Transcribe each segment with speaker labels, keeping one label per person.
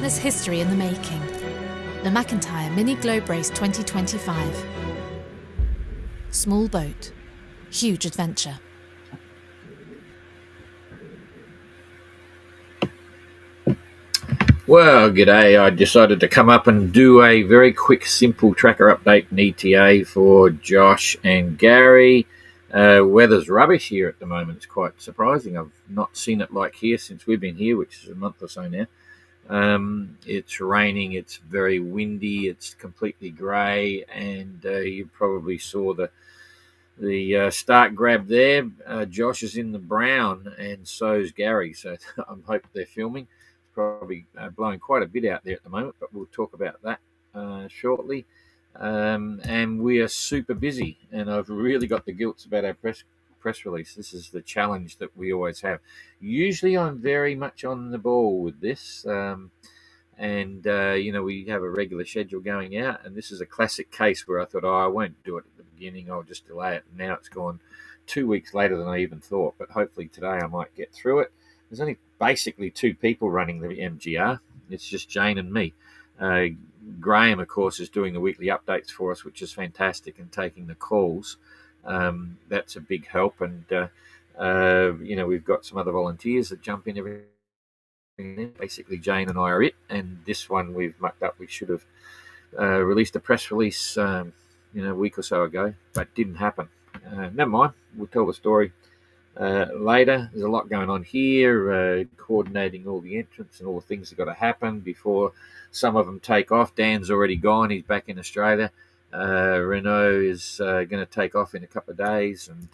Speaker 1: witness history in the making. The McIntyre Mini Globe Race 2025. Small boat, huge adventure.
Speaker 2: Well, g'day. I decided to come up and do a very quick, simple tracker update in ETA for Josh and Gary. Weather's rubbish here at the moment. It's quite surprising. I've not seen it like here since we've been here, which is a month or so now. It's raining, it's very windy, it's completely grey, and you probably saw the start grab there. Josh is in the brown, and so's Gary. So I hope they're filming. It's probably blowing quite a bit out there at the moment, but we'll talk about that shortly. And we are super busy, and I've really got the guilt about our press release. This is the challenge that we always have. Usually I'm very much on the ball with this, and we have a regular schedule going out, and this is a classic case where I thought, I won't do it at the beginning, I'll just delay it. And now it's gone 2 weeks later than I even thought, but hopefully today I might get through it. There's only basically two people running the MGR. It's just Jane and me. Graham, of course, is doing the weekly updates for us, which is fantastic, and taking the calls. That's a big help, and we've got some other volunteers that jump in every. Basically, Jane and I are it, and this one we've mucked up. We should have released a press release, a week or so ago, but didn't happen. Never mind. We'll tell the story later. There's a lot going on here, coordinating all the entrants and all the things that got to happen before some of them take off. Dan's already gone. He's back in Australia. Renault is going to take off in a couple of days, and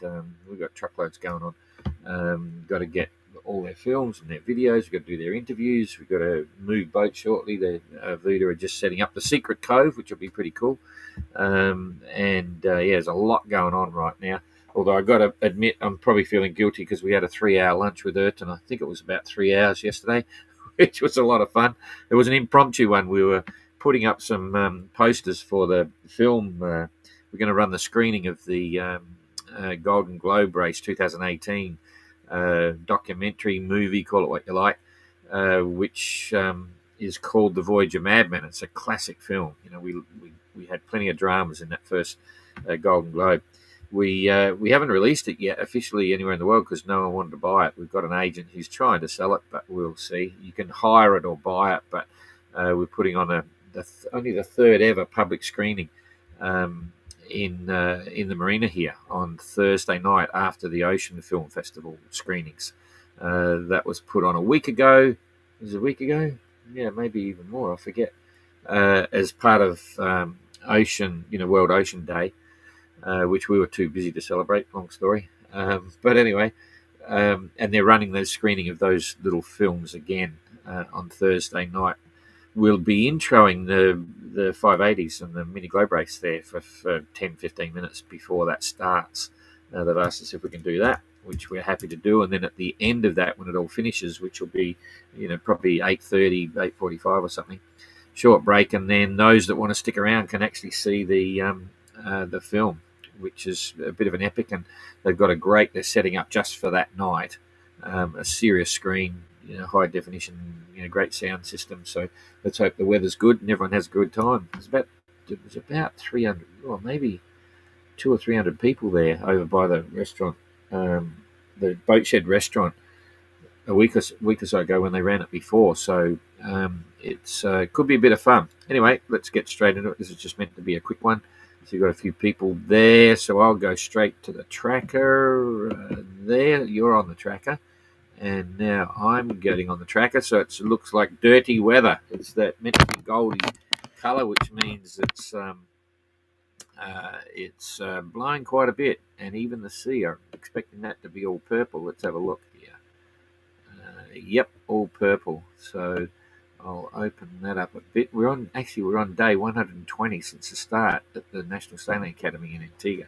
Speaker 2: we've got truckloads going on. Got to get all their films and their videos. We've got to do their interviews. We've got to move boats shortly. Voda are just setting up the Secret Cove, which will be pretty cool. There's a lot going on right now. Although I've got to admit, I'm probably feeling guilty because we had a 3-hour lunch with Ayrton. I think it was about 3 hours yesterday, which was a lot of fun. It was an impromptu one. We were putting up some posters for the film. We're going to run the screening of the Golden Globe Race 2018 documentary movie, call it what you like, which is called The Voyage of Madman. It's a classic film. We had plenty of dramas in that first Golden Globe. We haven't released it yet officially anywhere in the world because no one wanted to buy it. We've got an agent who's trying to sell it, but we'll see. You can hire it or buy it, but we're putting on only the third ever public screening in the marina here on Thursday night after the Ocean Film Festival screenings. That was put on a week ago. Was it a week ago? Yeah, maybe even more. I forget. As part of Ocean, World Ocean Day, which we were too busy to celebrate. Long story. But anyway, and they're running the screening of those little films again on Thursday night. We'll be introing the 580s and the Mini Globe Race there for 10-15 minutes before that starts. They've asked us if we can do that, which we're happy to do. And then at the end of that, when it all finishes, which will be, probably 8:30, 8:45 or something, short break. And then those that want to stick around can actually see the film, which is a bit of an epic. And they've got they're setting up just for that night, a serious screen, high definition, great sound system. So let's hope the weather's good and everyone has a good time. It was about 300, or maybe 200 or 300 people there over by the restaurant, the Boat Shed restaurant, a week or so ago when they ran it before. So it's could be a bit of fun. Anyway, let's get straight into it. This is just meant to be a quick one. So you've got a few people there. So I'll go straight to the tracker there. You're on the tracker. And now I'm getting on the tracker, so it looks like dirty weather. It's that meant to be goldy colour, which means it's blowing quite a bit, and even the sea. I'm expecting that to be all purple. Let's have a look here. Yep, all purple. So I'll open that up a bit. We're on day 120 since the start at the National Sailing Academy in Antigua.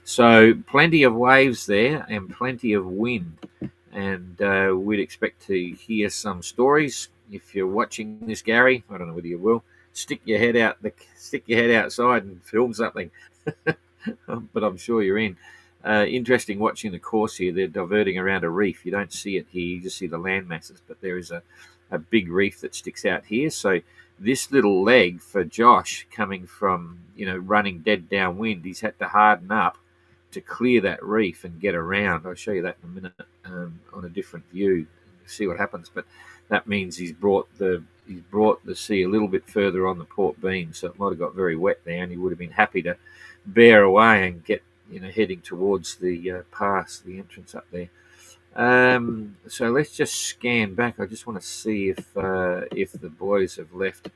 Speaker 2: So plenty of waves there and plenty of wind. And we'd expect to hear some stories. If you're watching this, Gary, I don't know whether you will, stick your head outside and film something. But I'm sure you're in. Interesting watching the course here. They're diverting around a reef. You don't see it here. You just see the land masses, but there is a big reef that sticks out here. So this little leg for Josh coming from, running dead downwind, he's had to harden up to clear that reef and get around. I'll show you that in a minute on a different view. See what happens. But that means he's brought the sea a little bit further on the port beam, so it might have got very wet there, and he would have been happy to bear away and get heading towards the pass, the entrance up there. So let's just scan back. I just want to see if the boys have left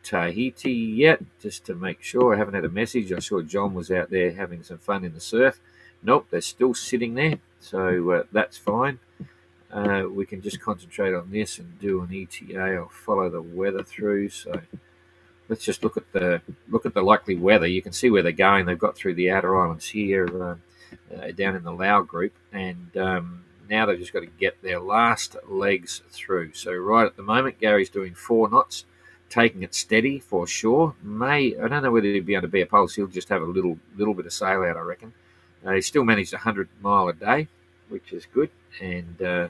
Speaker 2: Tahiti yet, just to make sure. I haven't had a message. I saw John was out there having some fun in the surf. Nope, they're still sitting there, so that's fine. We can just concentrate on this and do an ETA. I'll follow the weather through. So let's just look at the likely weather. You can see where they're going. They've got through the outer islands here, down in the Lao group, and now they've just got to get their last legs through. So right at the moment, Gary's doing 4 knots, taking it steady for sure. I don't know whether he'll be able to bear pulse. He'll just have a little bit of sail out, I reckon. He still managed 100 mile a day, which is good, and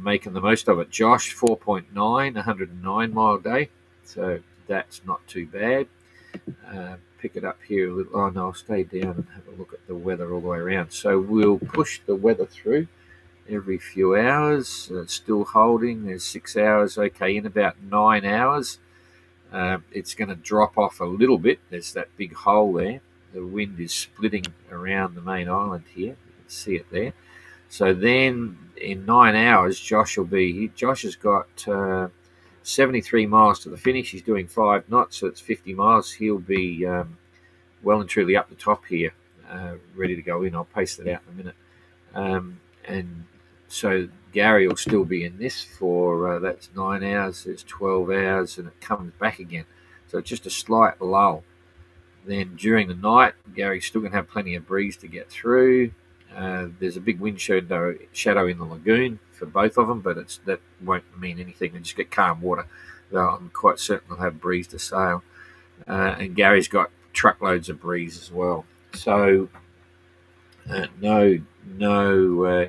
Speaker 2: making the most of it. Josh, 4.9, 109 mile a day, so that's not too bad. Pick it up here a little. Oh no, I'll stay down and have a look at the weather all the way around. So we'll push the weather through every few hours. Still holding. There's 6 hours. Okay, in about 9 hours, it's going to drop off a little bit. There's that big hole there. The wind is splitting around the main island here. You can see it there. So then in 9 hours, Josh has got 73 miles to the finish. He's doing 5 knots, so it's 50 miles. He'll be well and truly up the top here, ready to go in. I'll paste it out in a minute. And so Gary will still be in this for, that's 9 hours, there's 12 hours, and it comes back again. So it's just a slight lull. Then during the night, Gary's still going to have plenty of breeze to get through. There's a big wind shadow in the lagoon for both of them, but that won't mean anything. They just get calm water. Though I'm quite certain they'll have breeze to sail. And Gary's got truckloads of breeze as well. So no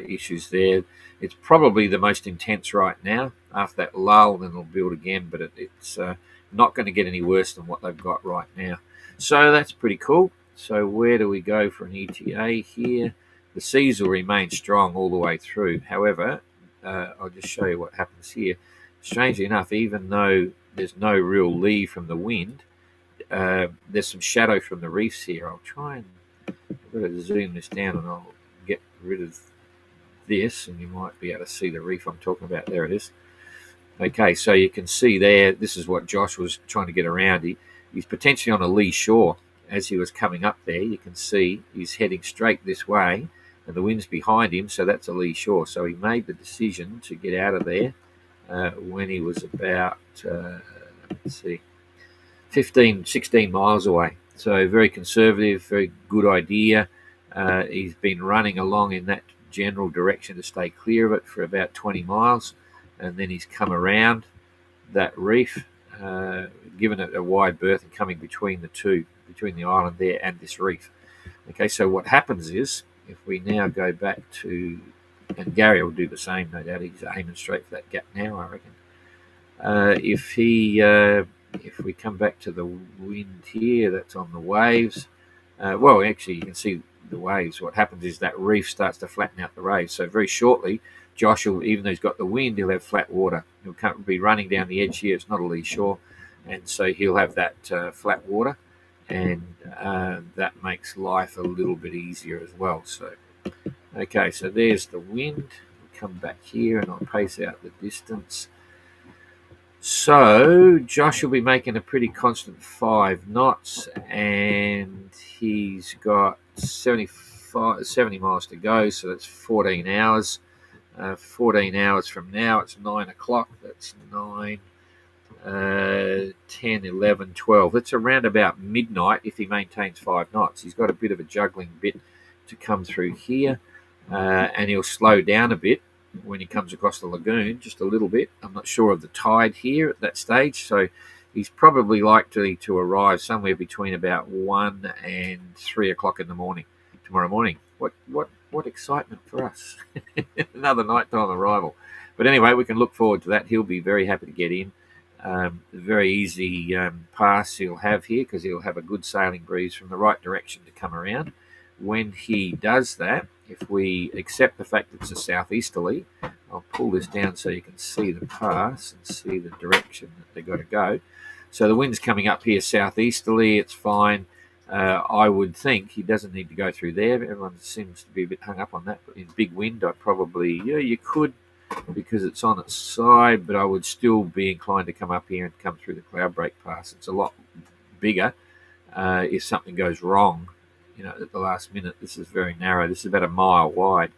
Speaker 2: issues there. It's probably the most intense right now. After that lull, then it'll build again, but it's not going to get any worse than what they've got right now. So that's pretty cool. So where do we go for an ETA here? The seas will remain strong all the way through. However, I'll just show you what happens here. Strangely enough, even though there's no real lee from the wind, there's some shadow from the reefs here. I'll try and zoom this down, and I'll get rid of this, and you might be able to see the reef I'm talking about. There it is. Okay, so you can see there, this is what Josh was trying to get around. He's potentially on a lee shore. As he was coming up there, you can see he's heading straight this way, and the wind's behind him, so that's a lee shore. So he made the decision to get out of there when he was about, 16 miles away. So very conservative, very good idea. He's been running along in that general direction to stay clear of it for about 20 miles, and then he's come around that reef, given it a wide berth and coming between the island there and this reef. Okay, so what happens is, if we now go back to, and Gary will do the same, no doubt. He's aiming straight for that gap now, I reckon. If we come back to the wind here, that's on the waves. Well, actually, you can see the waves. What happens is that reef starts to flatten out the waves. So very shortly, Josh will, even though he's got the wind, he'll have flat water. He'll be running down the edge here. It's not a lee shore, and so he'll have that flat water, and that makes life a little bit easier as well. So, okay, so there's the wind. We'll come back here, and I'll pace out the distance. So Josh will be making a pretty constant 5 knots, and he's got 70 miles to go, so that's 14 hours. 14 hours from now, it's 9 o'clock. That's 9, 10, 11, 12. It's around about midnight if he maintains 5 knots. He's got a bit of a juggling bit to come through here, and he'll slow down a bit when he comes across the lagoon, just a little bit. I'm not sure of the tide here at that stage, so he's probably likely to arrive somewhere between about 1 and 3 o'clock in the morning. tomorrow morning. What excitement for us! Another nighttime arrival. But anyway, we can look forward to that. He'll be very happy to get in. Very easy pass he'll have here because he'll have a good sailing breeze from the right direction to come around. When he does that, if we accept the fact that it's a southeasterly, I'll pull this down so you can see the pass and see the direction that they've got to go. So the wind's coming up here southeasterly, it's fine. I would think he doesn't need to go through there. Everyone seems to be a bit hung up on that. But in big wind, I'd probably, you could, because it's on its side, but I would still be inclined to come up here and come through the cloud break pass. It's a lot bigger if something goes wrong, at the last minute. This is very narrow. This is about a mile wide,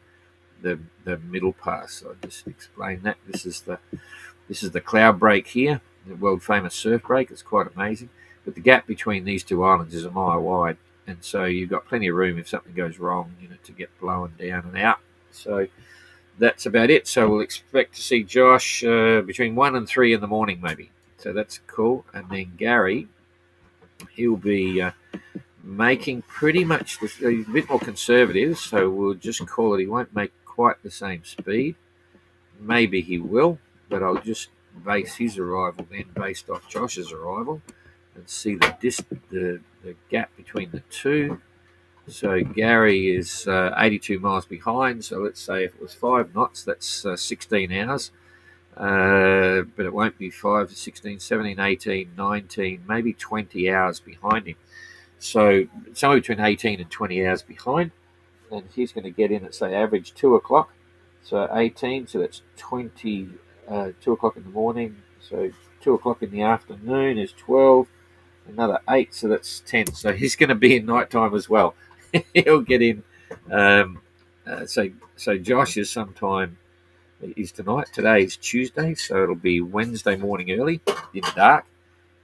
Speaker 2: the middle pass. I'll just explain that. This is the cloud break here, the world famous surf break. It's quite amazing. But the gap between these two islands is a mile wide, and so you've got plenty of room if something goes wrong, to get blown down and out. So that's about it. So we'll expect to see Josh between 1 and 3 in the morning, maybe. So that's cool. And then Gary, he'll be making pretty much he's a bit more conservative, so we'll just call it he won't make quite the same speed. Maybe he will, but I'll just base his arrival then based off Josh's arrival and see the gap between the two. So Gary is 82 miles behind, so let's say if it was 5 knots, that's 16 hours. But it won't be 5 to 16, 17, 18, 19, maybe 20 hours behind him. So somewhere between 18 and 20 hours behind. And he's going to get in at, say, average 2 o'clock. So 18, so that's 2 o'clock in the morning. So 2 o'clock in the afternoon is 12. Another 8, so that's 10. So he's going to be in nighttime as well. He'll get in. So Josh is sometime is tonight. Today is Tuesday, so it'll be Wednesday morning early in the dark,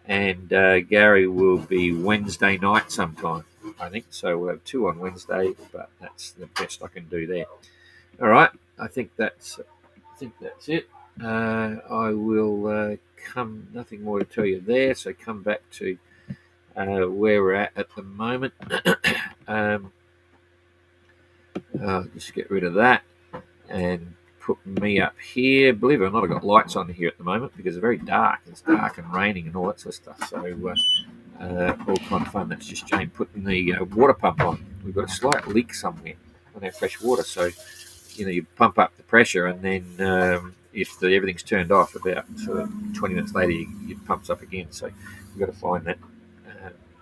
Speaker 2: and Gary will be Wednesday night sometime, I think. So we'll have 2 on Wednesday, but that's the best I can do there. All right, I think that's it. I will come. Nothing more to tell you there. So come back to where we're at the moment. I'll just get rid of that and put me up here. Believe it or not, I've got lights on here at the moment because it's very dark. It's dark and raining and all that sort of stuff. So all kind of fun. That's just Jane putting the water pump on. We've got a slight leak somewhere on our fresh water. So, you pump up the pressure, and then if everything's turned off, about sort of 20 minutes later, it pumps up again. So we've got to find that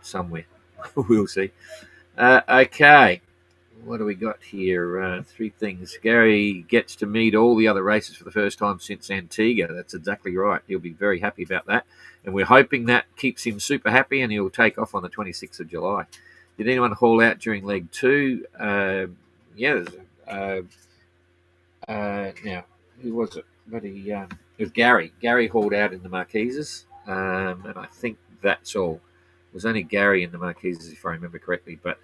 Speaker 2: somewhere. We'll see. Okay. What do we got here? 3 things. Gary gets to meet all the other races for the first time since Antigua. That's exactly right. He'll be very happy about that. And we're hoping that keeps him super happy and he'll take off on the 26th of July. Did anyone haul out during leg 2? Yeah. Now, who was it? It was Gary. Gary hauled out in the Marquises. And I think that's all. It was only Gary in the Marquises, if I remember correctly. But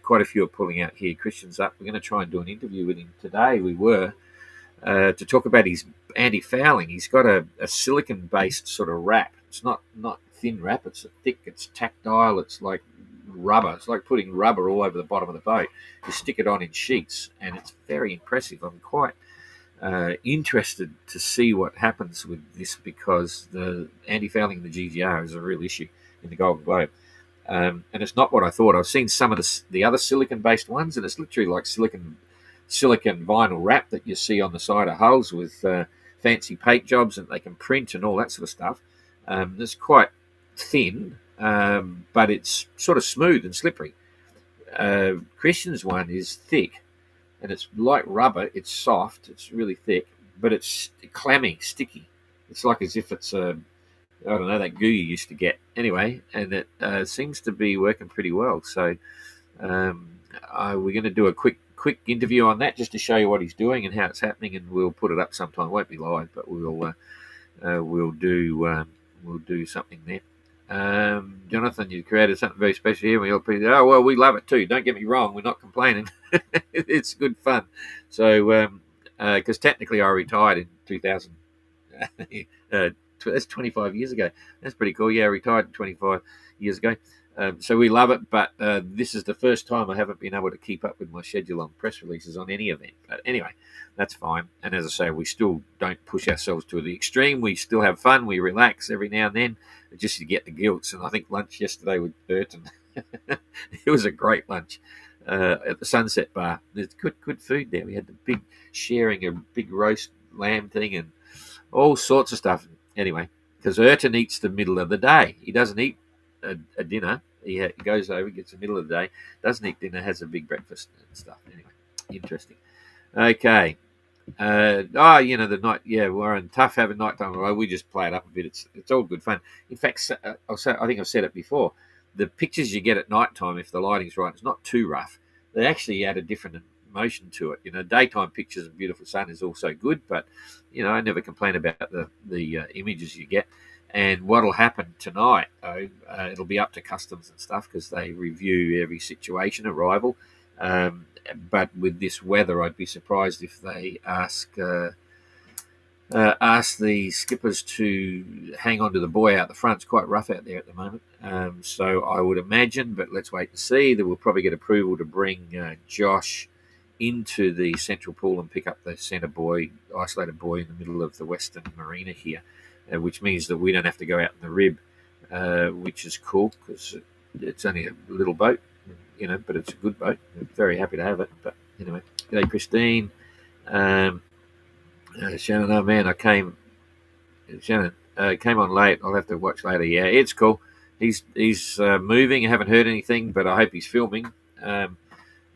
Speaker 2: quite a few are pulling out here. Christian's up. We're going to try and do an interview with him today. We were to talk about his anti-fouling. He's got a silicon-based sort of wrap. It's not thin wrap. It's thick. It's tactile. It's like rubber. It's like putting rubber all over the bottom of the boat. You stick it on in sheets, and it's very impressive. I'm quite interested to see what happens with this because the anti-fouling in the GGR is a real issue in the Golden Globe. And it's not what I thought. I've seen some of the other silicon-based ones, and it's literally like silicon vinyl wrap that you see on the side of hulls with fancy paint jobs, and they can print and all that sort of stuff. It's quite thin, but it's sort of smooth and slippery. Christian's one is thick, and it's like rubber. It's soft. It's really thick, but it's clammy, sticky. It's like as if it's I don't know, that goo you used to get. Anyway, and it seems to be working pretty well. So we're going to do a quick interview on that just to show you what he's doing and how it's happening, and we'll put it up sometime. It won't be live, but we'll do something there. Jonathan, you created something very special here. We love it too. Don't get me wrong, we're not complaining. It's good fun. So because technically I retired in 2000. That's 25 years ago. That's pretty cool. Yeah, I retired 25 years ago. So we love it, but this is the first time I haven't been able to keep up with my schedule on press releases on any event. But anyway, that's fine. And as I say, we still don't push ourselves to the extreme. We still have fun. We relax every now and then, just to get the gilts. And I think lunch yesterday with Burton, it was a great lunch at the Sunset Bar. There's good food there. We had the big sharing a big roast lamb thing and all sorts of stuff. Anyway, because Urton eats the middle of the day. He doesn't eat a dinner. He goes over, gets the middle of the day, doesn't eat dinner, has a big breakfast and stuff. Anyway, interesting. Okay. The night. Yeah, Warren, tough having nighttime. Well, we just play it up a bit. It's all good fun. In fact, I think I've said it before. The pictures you get at nighttime, if the lighting's right, it's not too rough. They actually add a different emotion to it. Daytime pictures of beautiful sun is also good, but I never complain about the images you get. And what'll happen tonight, though, it'll be up to customs and stuff because they review every situation, arrival. But with this weather, I'd be surprised if they ask the skippers to hang on to the buoy out the front. It's quite rough out there at the moment. So I would imagine, but let's wait and see, that we'll probably get approval to bring Josh into the central pool and pick up the centre buoy, isolated buoy in the middle of the western marina here, which means that we don't have to go out in the rib, which is cool because it's only a little boat, but it's a good boat. I'm very happy to have it. But anyway, g'day Christine. Shannon, oh man, Shannon came on late. I'll have to watch later. Yeah, it's cool. He's moving. I haven't heard anything, but I hope he's filming.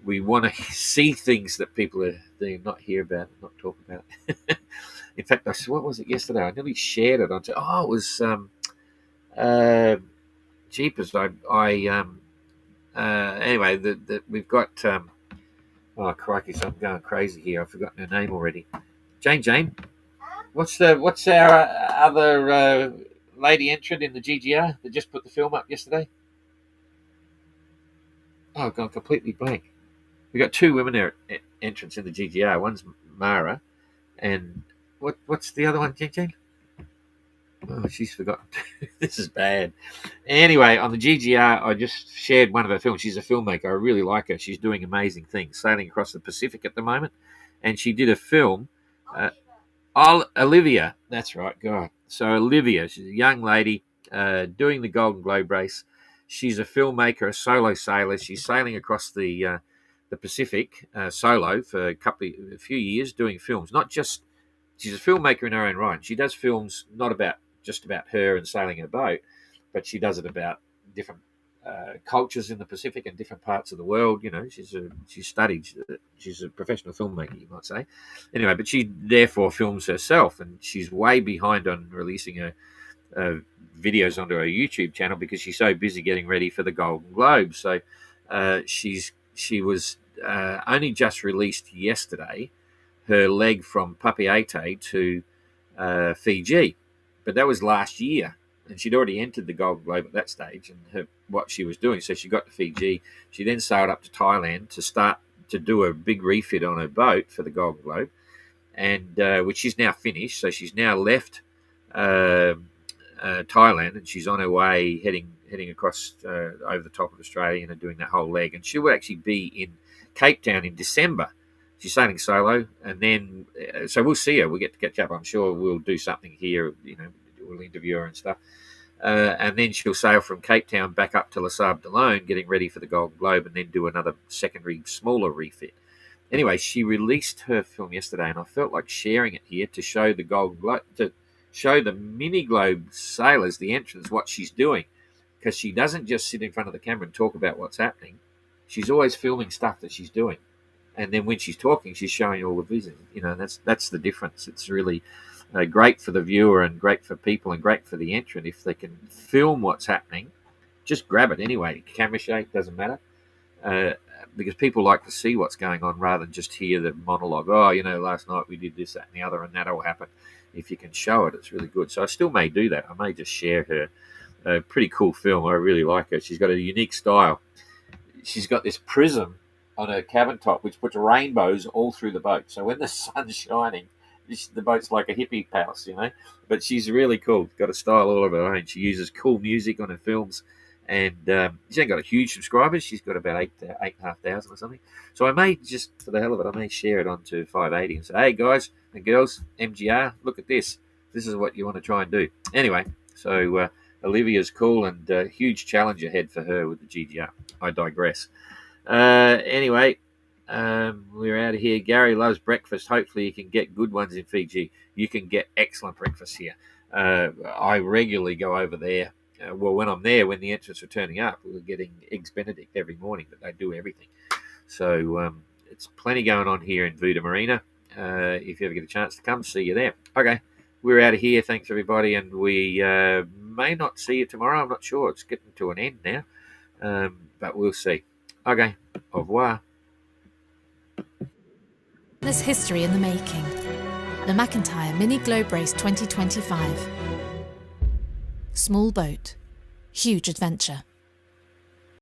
Speaker 2: We want to see things that people are not hear about, not talk about. In fact, what was it yesterday? I nearly shared it. It was Jeepers. Anyway, we've got. Oh crikey! So I'm going crazy here. I've forgotten her name already. Jane. What's our other lady entrant in the GGR that just put the film up yesterday? Oh, I've gone completely blank. We got two women entrants in the GGR. One's Mara, and what's the other one, Jane? Oh, she's forgotten. This is bad. Anyway, on the GGR, I just shared one of her films. She's a filmmaker. I really like her. She's doing amazing things, sailing across the Pacific at the moment, and she did a film. Olivia, that's right, God. So Olivia, she's a young lady doing the Golden Globe race. She's a filmmaker, a solo sailor. She's sailing across the Pacific solo for a few years, doing films. Not just she's a filmmaker in her own right. She does films not just about her and sailing her boat, but she does it about different cultures in the Pacific and different parts of the world. She's studied. She's a professional filmmaker, you might say. Anyway, but she therefore films herself, and she's way behind on releasing her videos onto her YouTube channel because she's so busy getting ready for the Golden Globe. So she was only just released yesterday her leg from Papeete to Fiji, but that was last year. And she'd already entered the Golden Globe at that stage and what she was doing. So she got to Fiji. She then sailed up to Thailand to start to do a big refit on her boat for the Golden Globe, and which she's now finished. So she's now left Thailand, and she's on her way heading across over the top of Australia and doing that whole leg. And she will actually be in Cape Town in December. She's sailing solo, and then so we'll see her. We'll get to catch up. I'm sure we'll do something here. We'll interview her and stuff. And then she'll sail from Cape Town back up to Les Sables d'Olonne, getting ready for the Golden Globe, and then do another secondary, smaller refit. Anyway, she released her film yesterday, and I felt like sharing it here to show the Golden Globe, to show the Mini Globe sailors, the entrants, what she's doing, because she doesn't just sit in front of the camera and talk about what's happening. She's always filming stuff that she's doing, and then when she's talking, she's showing all the vision. That's the difference. It's really great for the viewer and great for people and great for the entrant if they can film what's happening. Just grab it anyway. Camera shake, doesn't matter. Because people like to see what's going on rather than just hear the monologue. Oh, last night we did this, that, and the other, and that'll happen. If you can show it, it's really good. So I still may do that. I may just share her. A pretty cool film. I really like her. She's got a unique style. She's got this prism on her cabin top which puts rainbows all through the boat. So when the sun's shining, the boat's like a hippie palace, But she's really cool. Got a style all of her own. She uses cool music on her films, And she's ain't got a huge subscribers. She's got about 8,500 or something. So I may, just for the hell of it, I may share it onto 580 and say, hey guys and girls, MGR, look at this. This is what you want to try and do. Anyway, so Olivia's cool, and huge challenge ahead for her with the GGR. I digress. Anyway, we're out of here. Gary loves breakfast. Hopefully you can get good ones in Fiji. You can get excellent breakfast here. I regularly go over there. Well, when I'm there, when the entrants are turning up, we're getting Eggs Benedict every morning, but they do everything. So it's plenty going on here in Vuda Marina. If you ever get a chance to come, see you there. Okay, we're out of here. Thanks, everybody, and we may not see you tomorrow. I'm not sure. It's getting to an end now, but we'll see. Okay, au revoir.
Speaker 1: There's history in the making. The McIntyre Mini Globe Race 2025. Small boat, huge adventure.